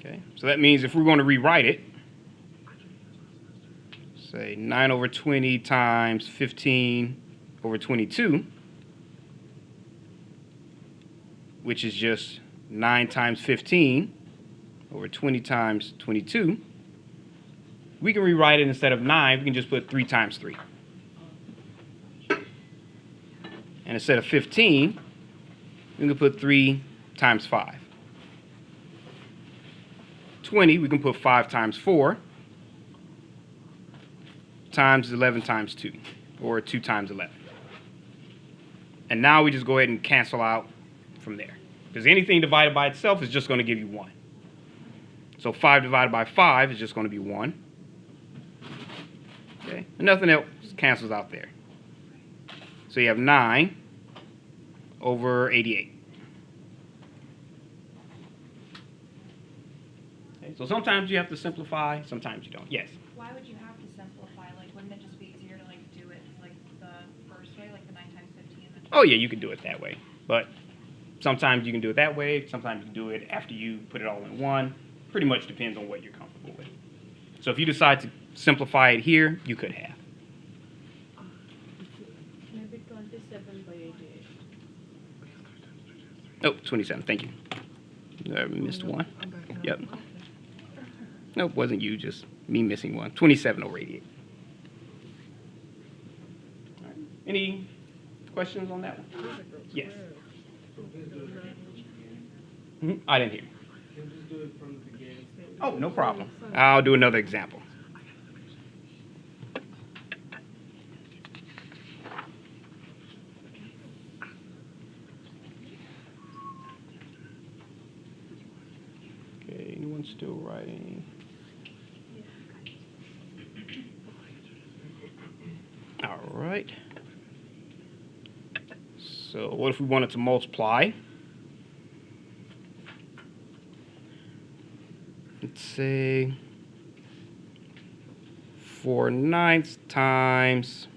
Okay, so that means if we're going to rewrite it, say 9 over 20 times 15 over 22, which is just 9 times 15 over 20 times 22, we can rewrite it instead of 9, we can just put 3 times 3. And instead of 15, we can put 3 times 5. 20, we can put 5 times 4 times 11 times 2, or 2 times 11. And now we just go ahead and cancel out from there. Because anything divided by itself is just going to give you 1. So 5 divided by 5 is just going to be 1. Okay, and nothing else cancels out there. So you have 9 over 88. Okay, so sometimes you have to simplify, sometimes you don't. Yes? Why would you have to simplify? Like, wouldn't it just be easier to, like, do it, like, the first way, like the 9 times 15? And Oh, yeah, you can do it that way. But sometimes you can do it that way. Sometimes you can do it after you put it all in one. Pretty much depends on what you're comfortable with. So if you decide to simplify it here, you could have. Maybe 27 by 88. Oh, 27. Thank you. I missed one. Yep. Nope, wasn't you, just me missing one. 27 over 88. All right. Any questions on that one? Yes. I didn't hear. Can you just do it from the beginning? Oh, no problem. I'll do another example. Okay, anyone still writing? All right. So what if we wanted to multiply? Let's say 4/9 times,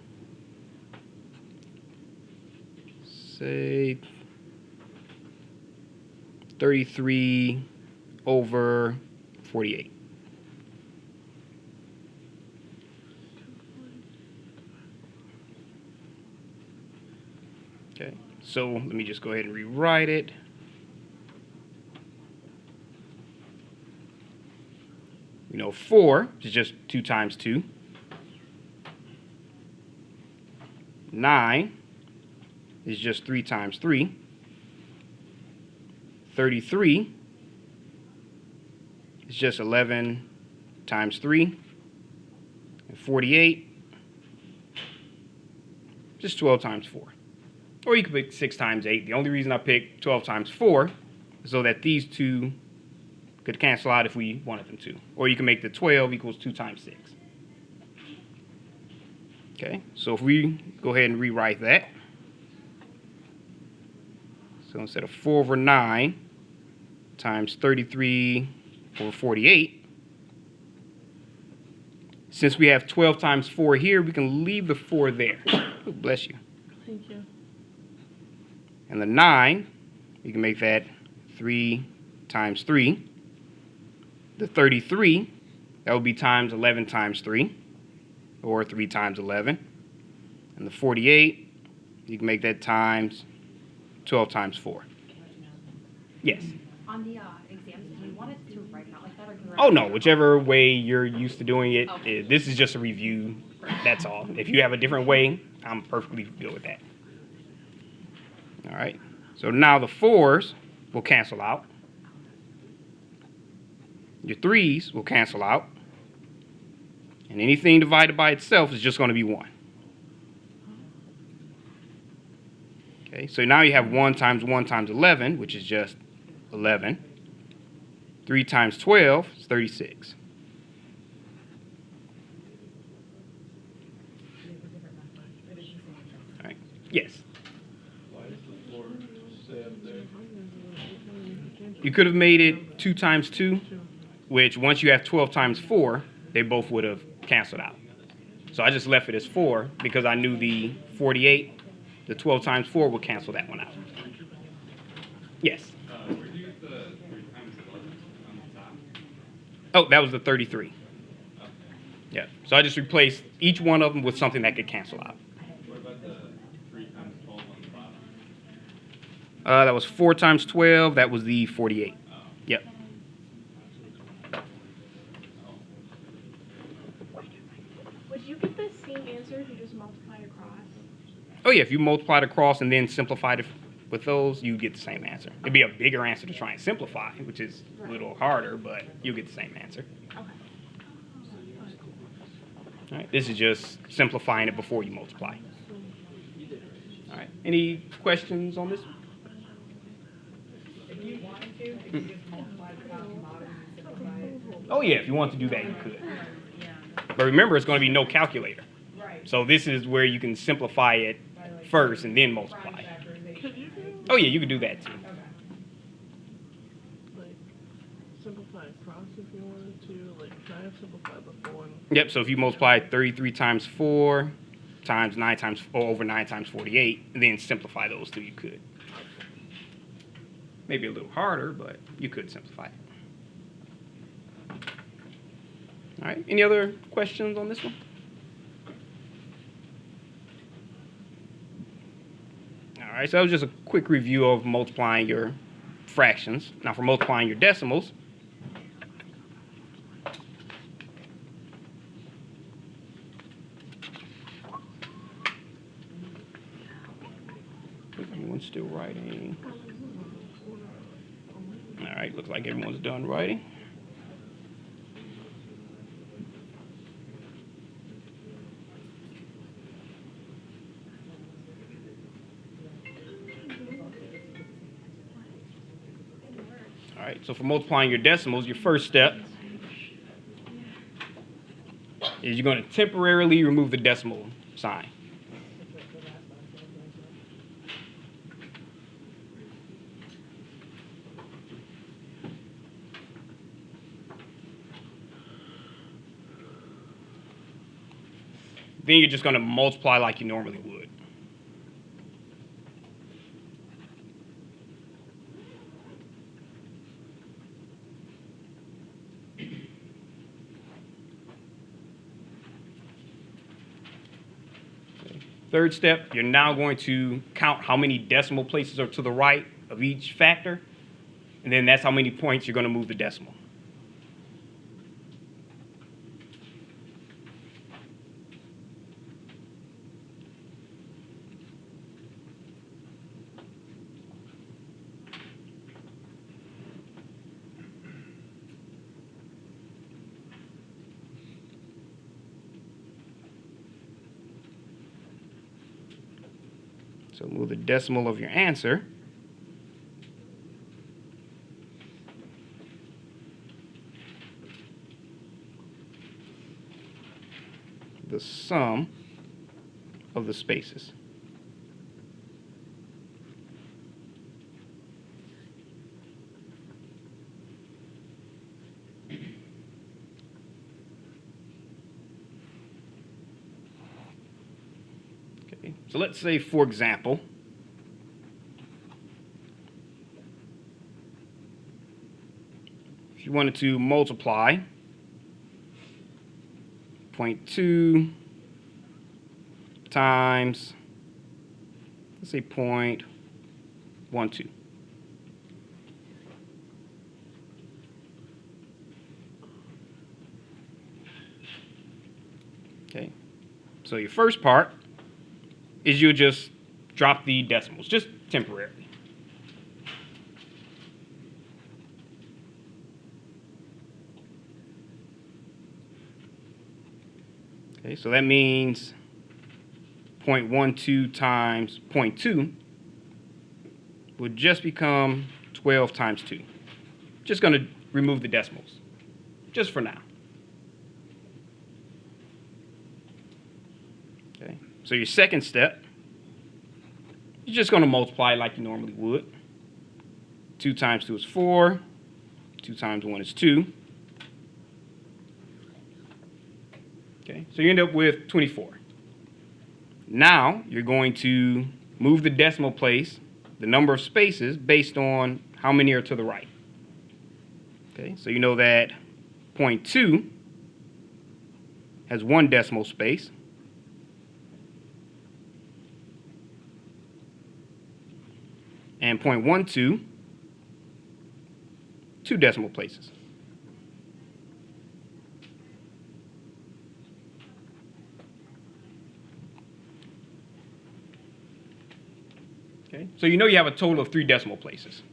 say 33 over 48. Okay, so let me just go ahead and rewrite it. We know 4 is just 2 times 2. 9 is just 3 times 3. 33 is just 11 times 3. And 48 just 12 times 4. Or you could pick 6 times 8. The only reason I picked 12 times 4 is so that these two could cancel out if we wanted them to. Or you can make the 12 equals 2 times 6. Okay, so if we go ahead and rewrite that. So instead of 4 over 9 times 33 over 48, since we have 12 times 4 here, we can leave the 4 there. Oh, bless you. Thank you. And the 9, you can make that 3 times 3. The 33, that would be times 11 times 3, or 3 times 11. And the 48, you can make that times 12 times 4. Yes? on the exams, do you want it to write it out like that, or can you write Oh, it no, out? whichever way you're used to doing it. Okay. This is just a review. That's all. If you have a different way, I'm perfectly good with that. All right. So now the 4s will cancel out. Your 3s will cancel out. And anything divided by itself is just going to be 1. Okay, so now you have 1 times 11, which is just 11. 3 times 12 is 36. All right. Yes? Why is the 4 stay up there? You could have made it 2 times 2, which once you have 12 times 4, they both would have canceled out. So I just left it as 4 because I knew the 48, the 12 times 4 would cancel that one out. Yes? Where do you get the 3 times 11 on the top? Oh, that was the 33. Yeah. So I just replaced each one of them with something that could cancel out. What about the 3 times 12 on the bottom? That was 4 times 12. That was the 48. Yep. Would you get the same answer if you just multiplied across? Oh yeah, if you multiplied across and then simplified it with those, you get the same answer. It'd be a bigger answer to try and simplify, which is a little harder, but you get the same answer. Okay. All right. This is just simplifying it before you multiply. All right. Any questions on this? If you wanted to, if you just multiplied the top and bottom and simplify it. Oh yeah, if you want to do that, you could. But remember, it's going to be no calculator. Right. So this is where you can simplify it By like first and then prime multiply. factorization. Could you do Oh yeah, you can do that too. Okay. like simplify across if you wanted to? Like, can I have simplified before? And Yep. So if you multiply 33 times 4 times 9 times over 9 times 48, and then simplify those two, you could. Maybe a little harder, but you could simplify it. All right. Any other questions on this one? All right. So that was just a quick review of multiplying your fractions. Now for multiplying your decimals. Everyone's still writing. All right. Looks like everyone's done writing. All right, so for multiplying your decimals, your first step is you're going to temporarily remove the decimal sign. Then you're just going to multiply like you normally would. Third step, you're now going to count how many decimal places are to the right of each factor, and then that's how many points you're going to move the decimal. So move the decimal of your answer. The sum of the spaces. Okay, so let's say, for example, if you wanted to multiply 0.2 times, let's say 0.12. Okay, so your first part is you'll just drop the decimals, just temporarily. Okay, so that means 0.12 times 0.2 would just become 12 times 2. Just going to remove the decimals, just for now. Okay, so your second step, you're just going to multiply like you normally would. 2 times 2 is 4. 2 times 1 is 2. Okay, so you end up with 24. Now you're going to move the decimal place, the number of spaces, based on how many are to the right. Okay, so you know that .2 has 1 decimal space. And .12, 2 decimal places. Okay, so you know you have a total of 3 decimal places.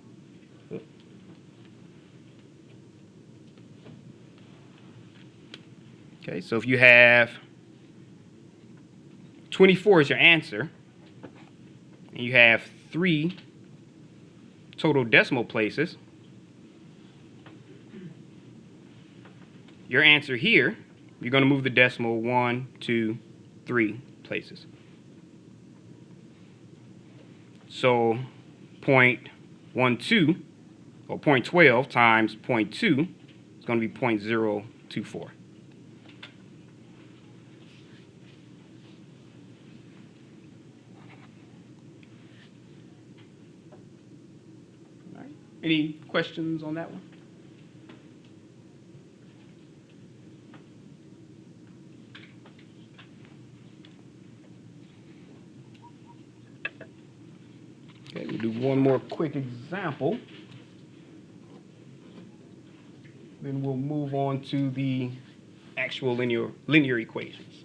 Okay, so if you have 24 as your answer, and you have 3 total decimal places, your answer here, you're going to move the decimal 1, 2, 3 places. So 0.12 or 0.12 times 0.2 is going to be 0.024. All right. Any questions on that one? Okay, we'll do one more quick example. Then we'll move on to the actual linear equations.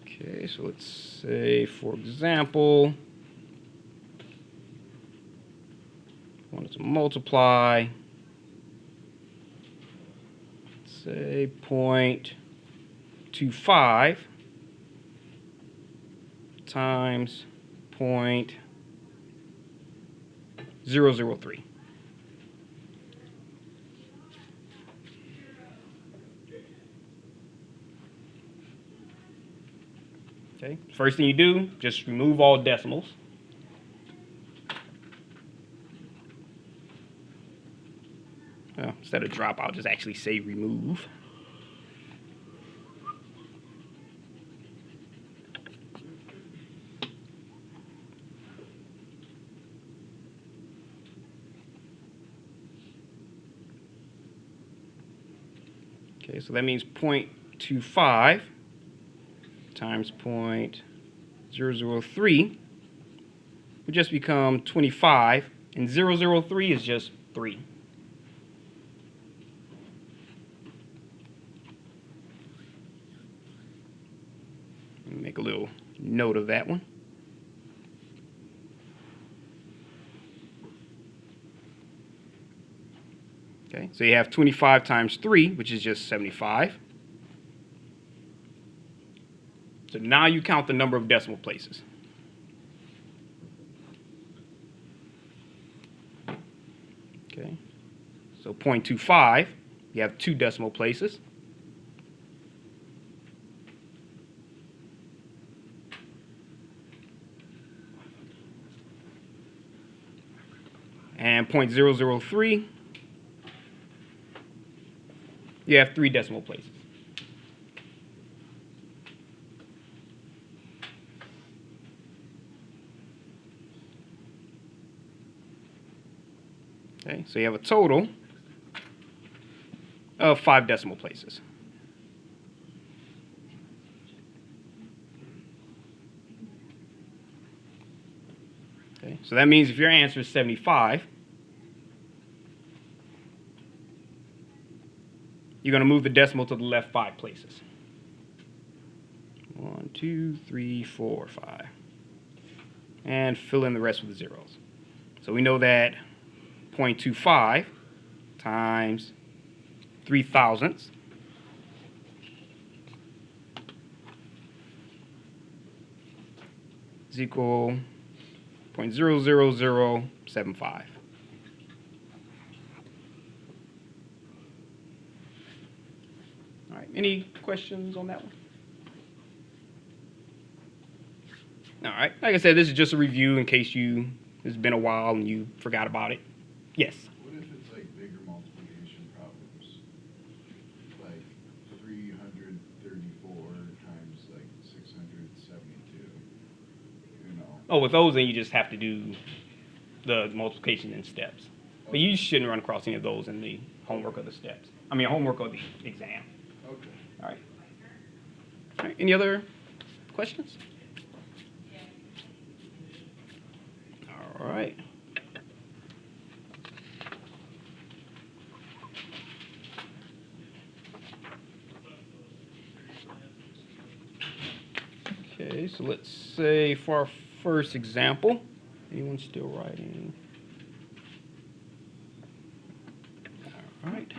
Okay, so let's say, for example, I wanted to multiply, let's say 0.25 times 0.003. Okay, first thing you do, just remove all decimals. Instead of drop, I'll just actually say remove. Okay, so that means 0.25 times 0.003 would just become 25, and 003 is just 3. Make a little note of that one. Okay, so you have 25 times 3, which is just 75. So now you count the number of decimal places. Okay, so 0.25, you have 2 decimal places. And 0.003, you have 3 decimal places. Okay, so you have a total of 5 decimal places. Okay, so that means if your answer is 75, you're going to move the decimal to the left 5 places. 1, 2, 3, 4, 5. And fill in the rest with the zeros. So we know that 0.25 times 3 thousandths is equal 0.00075. All right, any questions on that one? All right, like I said, this is just a review in case it's been a while and you forgot about it. Yes? What if it's like bigger multiplication? Oh, with those, then you just have to do the multiplication in steps. But you shouldn't run across any of those in the homework or the steps. I mean, homework or the exam. Okay. All right. All right. Any other questions? All right. Okay, so let's say for our first example, anyone still writing? All right.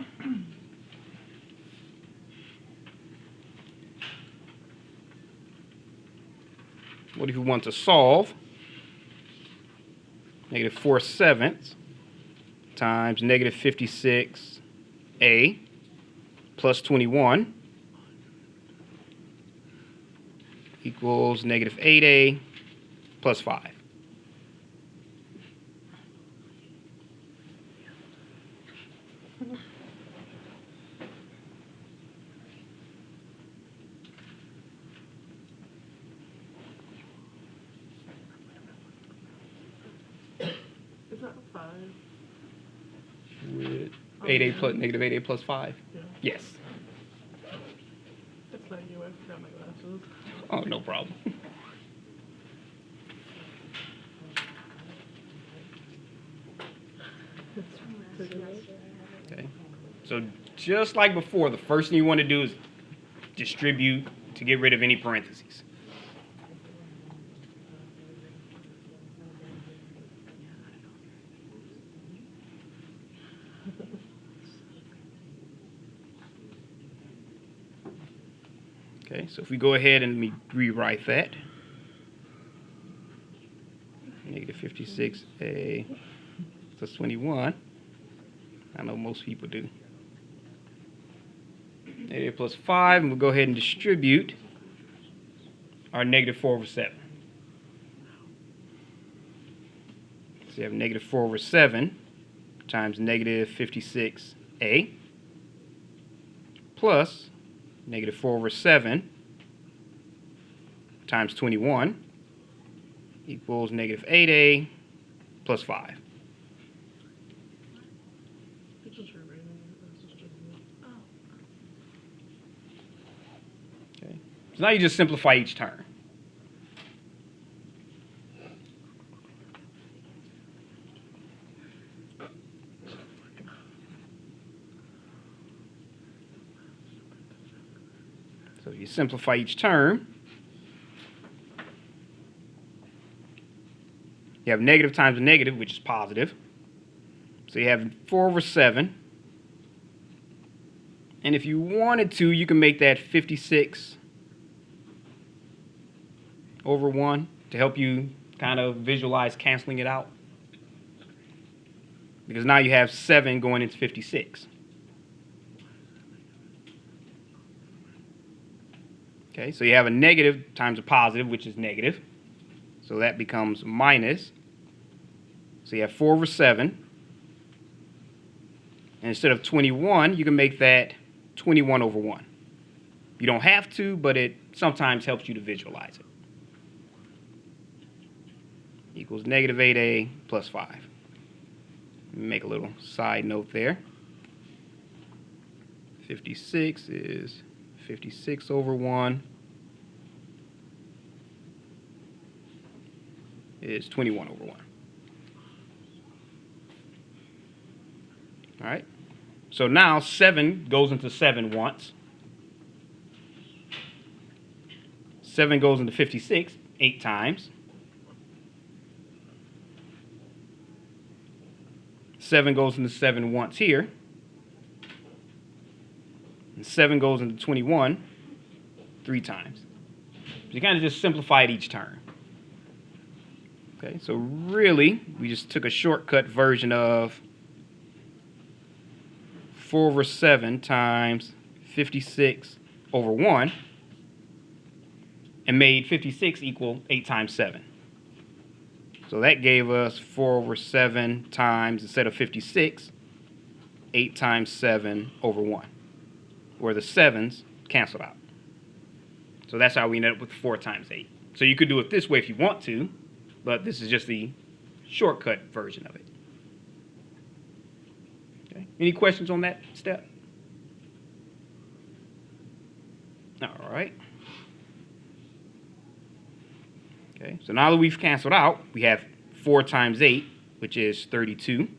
What if you want to solve negative 4/7 times negative 56a plus 21 equals negative 8a plus 5. Is that a 5? With 8a plus negative 8a plus 5? Yeah. Yes. It's not you, I forgot my glasses. Oh, no problem. Take it out. Okay. So just like before, the first thing you want to do is distribute to get rid of any parentheses. Okay, so if we go ahead and we rewrite that, negative 56a plus 21, I know most people do. Negative plus 5, and we'll go ahead and distribute our negative 4/7. So you have negative 4/7 times negative 56a plus negative 4/7 times 21 equals negative 8a plus 5. It's just rewriting it. It's just doing it. Okay. So now you just simplify each term. So you simplify each term. You have negative times a negative, which is positive. So you have 4/7. And if you wanted to, you can make that 56/1 to help you kind of visualize canceling it out. Because now you have 7 going into 56. Okay, so you have a negative times a positive, which is negative. So that becomes minus. So you have 4/7. And instead of 21, you can make that 21/1. You don't have to, but it sometimes helps you to visualize it. Equals negative 8a plus 5. Make a little side note there. 56 is 56/1 is 21/1. All right. So now 7 goes into 7 once. 7 goes into 56 8 times. 7 goes into 7 once here. And 7 goes into 21 3 times. So you kind of just simplify it each turn. Okay, so really, we just took a shortcut version of 4/7 times 56/1 and made 56 equal 8 times 7. So that gave us 4/7 times, instead of 56, 8 times 7/1, where the 7's canceled out. So that's how we ended up with 4 times 8. So you could do it this way if you want to, but this is just the shortcut version of it. Okay. Any questions on that step? All right. Okay, so now that we've canceled out, we have 4 times 8, which is 32,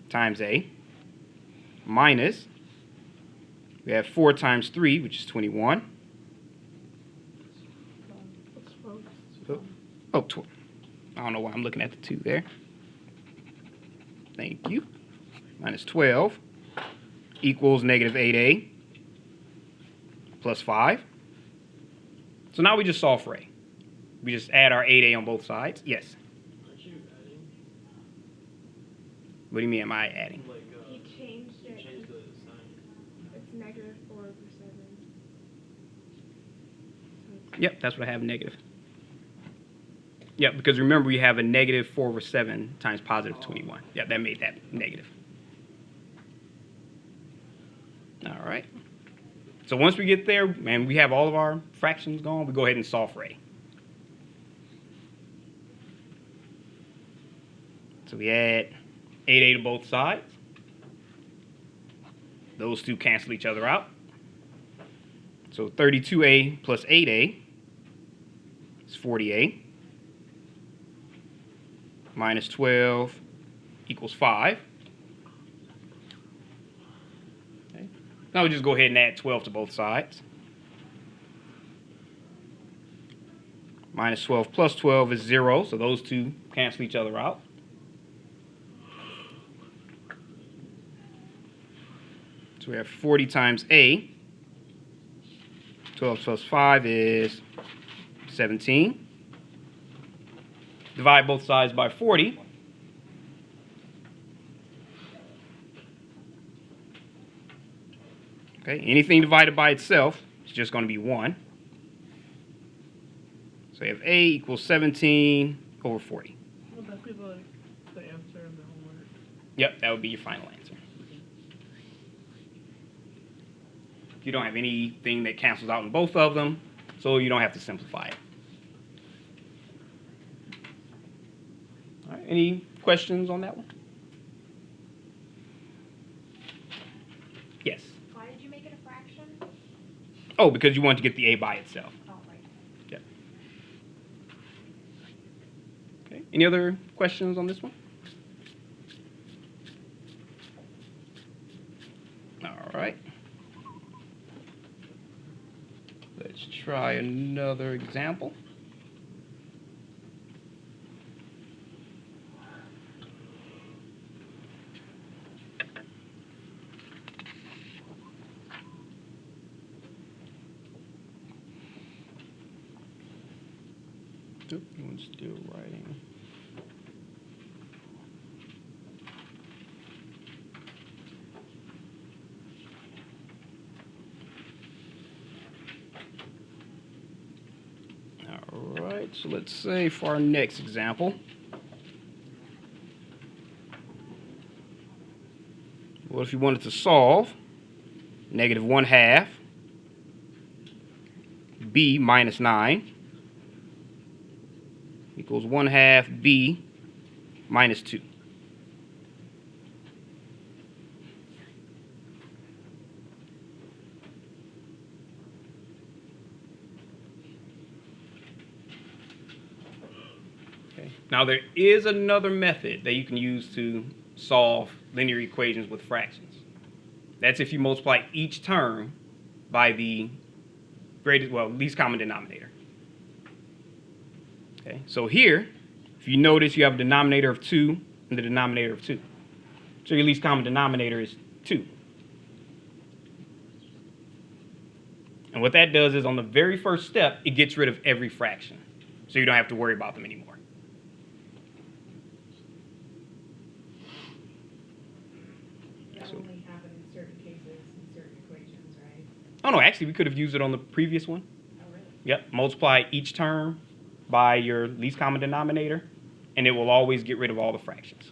times A, minus, we have 4 times 3, which is 21. What's folks? Oh, I don't know why I'm looking at the 2 there. Thank you. Minus 12 equals negative 8A plus 5. So now we just solve for A. We just add our 8A on both sides. Yes. Aren't you adding? What do you mean am I adding? Like, He changed it. change the sign. It's negative 4 over 7. Yep, that's what I have, negative. Yep, because remember we have a negative 4 over 7 times positive 21. Yep, that made that negative. All right. So once we get there, and we have all of our fractions gone, we go ahead and solve for A. So we add 8A to both sides. Those two cancel each other out. So 32A plus 8A is 40A. Minus 12 equals 5. Okay. Now we just go ahead and add 12 to both sides. Minus 12 plus 12 is 0, so those two cancel each other out. So we have 40 times A. 12 plus 5 is 17. Divide both sides by 40. Okay, anything divided by itself is just going to be 1. So we have A equals 17 over 40. Would that be the answer of the homework? Yep, that would be your final answer. You don't have anything that cancels out in both of them, so you don't have to simplify it. All right, any questions on that one? Yes. Why did you make it a fraction? Oh, because you want to get the A by itself. Oh, right. Yep. Okay, any other questions on this one? All right. Let's try another example. Oop, one's still writing. All right, so let's say for our next example, what if you wanted to solve negative 1/2 b minus 9 equals 1/2 b minus 2. Okay. Now there is another method that you can use to solve linear equations with fractions. That's if you multiply each term by the least common denominator. Okay, so here, if you notice, you have a denominator of 2 and the denominator of 2. So your least common denominator is 2. And what that does is on the very first step, it gets rid of every fraction. So you don't have to worry about them anymore. That only happen in certain cases, in certain equations, right? Oh no, actually we could have used it on the previous one. Oh, really? Yep, multiply each term by your least common denominator, and it will always get rid of all the fractions.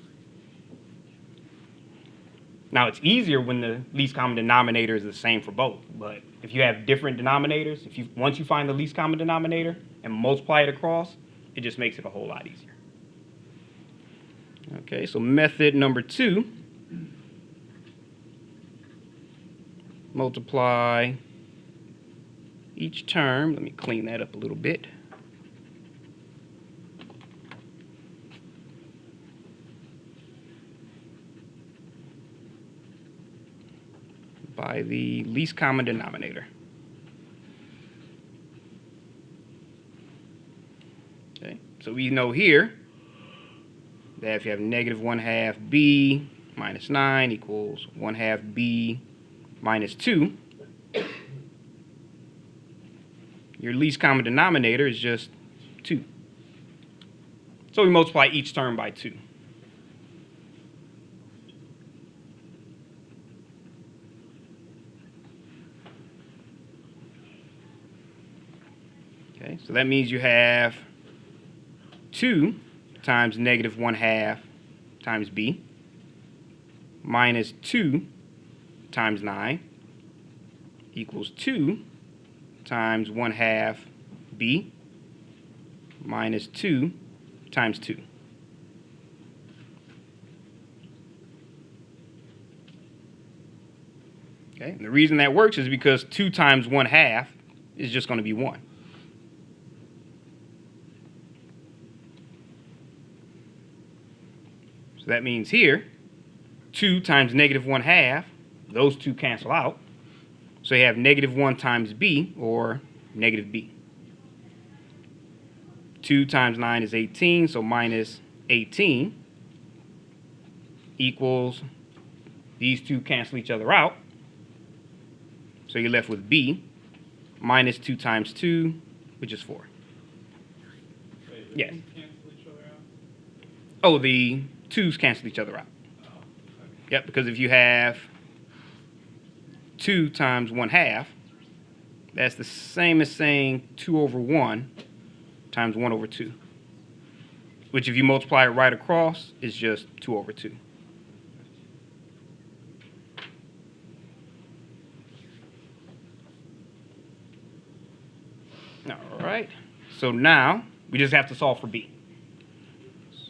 Now, it's easier when the least common denominator is the same for both, but if you have different denominators, once you find the least common denominator and multiply it across, it just makes it a whole lot easier. Okay, so method number 2, multiply each term. Let me clean that up a little bit. By the least common denominator. Okay, so we know here that if you have negative 1/2 b minus 9 equals 1/2 b minus 2, your least common denominator is just 2. So we multiply each term by 2. Okay, so that means you have 2 times negative 1/2 times b minus 2 times 9 equals 2 times 1/2 b minus 2 times 2. Okay, and the reason that works is because 2 times 1/2 is just going to be 1. So that means here, 2 times negative 1/2, those two cancel out. So you have negative 1 times b, or negative b. 2 times 9 is 18, so minus 18 equals, these two cancel each other out. So you're left with b minus 2 times 2, which is 4. Wait, Yes. they cancel each other out? Oh, the 2's cancel each other out. Oh, okay. Yep, because if you have 2 times 1/2, that's the same as saying 2 over 1 times 1 over 2. Which if you multiply it right across, is just 2 over 2. All right, so now we just have to solve for b.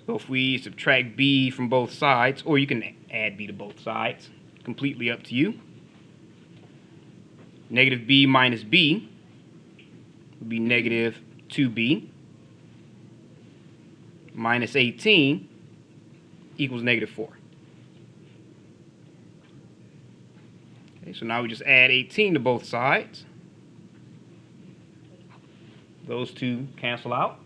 So if we subtract b from both sides, or you can add b to both sides, completely up to you. Negative b minus b would be negative 2b minus 18 equals negative 4. Okay, so now we just add 18 to both sides. Those two cancel out.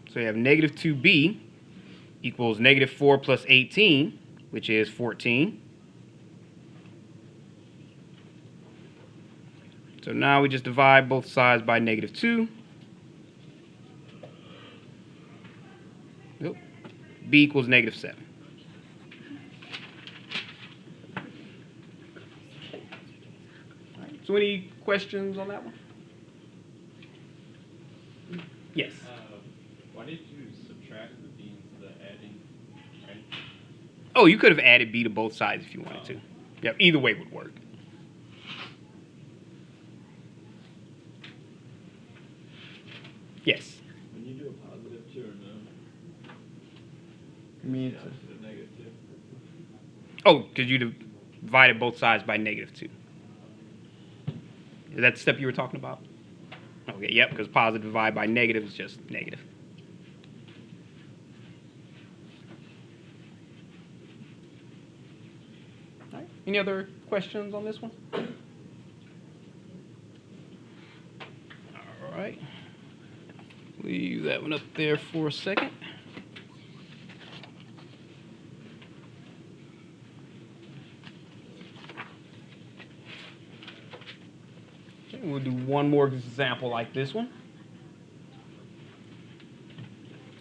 So you have negative 2b equals negative 4 plus 18, which is 14. So now we just divide both sides by negative 2. Nope. B equals negative 7. All right, so any questions on that one? Yes. Why did you subtract the b instead of adding, right? Oh, you could have added b to both sides if you wanted to. Yep, either way would work. Yes. When you do a positive 2 or no, I mean, opposite of negative 2. oh, because you divided both sides by negative 2. Is that the step you were talking about? Okay, yep, because positive divided by negative is just negative. All right. Any other questions on this one? All right. Leave that one up there for a second. Okay, we'll do one more example like this one.